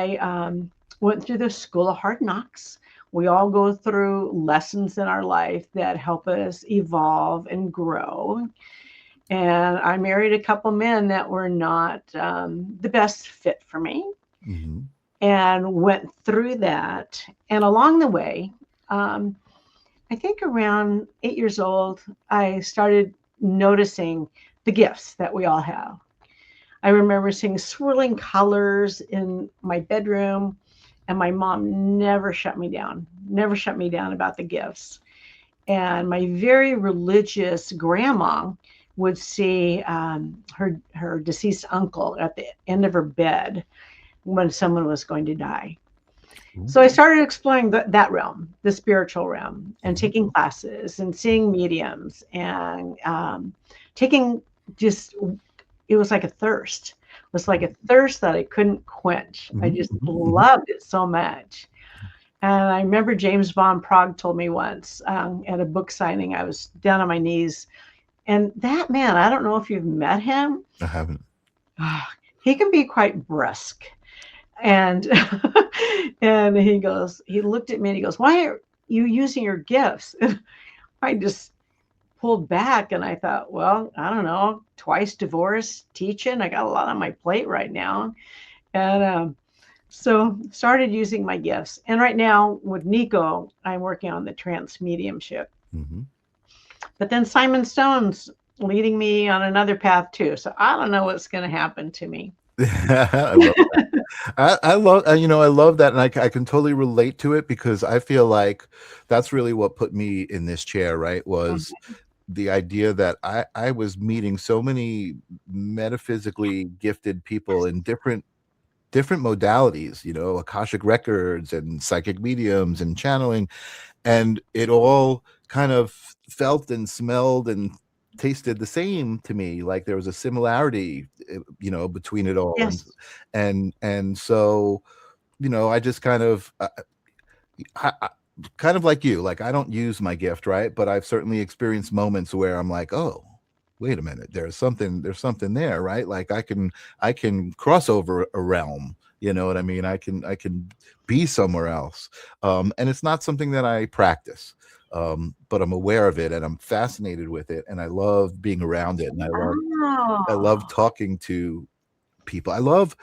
I went through the school of hard knocks. We all go through lessons in our life that help us evolve and grow. And I married a couple men that were not the best fit for me, Hmm. and went through that. And along the way, um, I think around 8 years old, I started noticing the gifts that we all have. I remember seeing swirling colors in my bedroom, and my mom never shut me down, never shut me down about the gifts. And my very religious grandma would see her deceased uncle at the end of her bed when someone was going to die. So I started exploring that realm, the spiritual realm, and Hmm. taking classes and seeing mediums and taking just, it was like a thirst. It was like a thirst that I couldn't quench. I Hmm. just Hmm. loved it so much. And I remember James Von Prague told me once at a book signing, I was down on my knees. And that man, I don't know if you've met him, I haven't. he can be quite brusque. And and he looked at me and he goes, "Why are you using your gifts?" And I just pulled back and I thought, well, I don't know, twice divorced, teaching. I got a lot on my plate right now. And so started using my gifts. And right now with Nico, I'm working on the trance mediumship. Hmm. But then Simon Stone's leading me on another path too. So I don't know what's going to happen to me. I love I love I love that, and I can totally relate to it because I feel like that's really what put me in this chair, right? Was the idea that I was meeting so many metaphysically gifted people in different modalities, Akashic records and psychic mediums and channeling, and it all kind of felt and smelled and tasted the same to me. Like there was a similarity, between it all, and Yes. so I just kind of kind of like you, like I don't use my gift, right? But I've certainly experienced moments where I'm like, oh, wait a minute, there's something there, right? Like I can cross over a realm, you know what I mean? I can be somewhere else. And it's not something that I practice. But I'm aware of it and I'm fascinated with it and I love being around it and I love Oh. talking to people. I love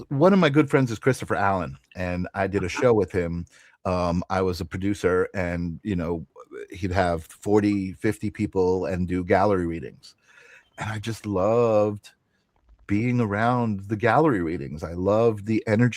one of my good friends is Christopher Allen, and I did a show with him. I was a producer, and he'd have 40, 50 people and do gallery readings. And I just loved being around the gallery readings. I loved the energy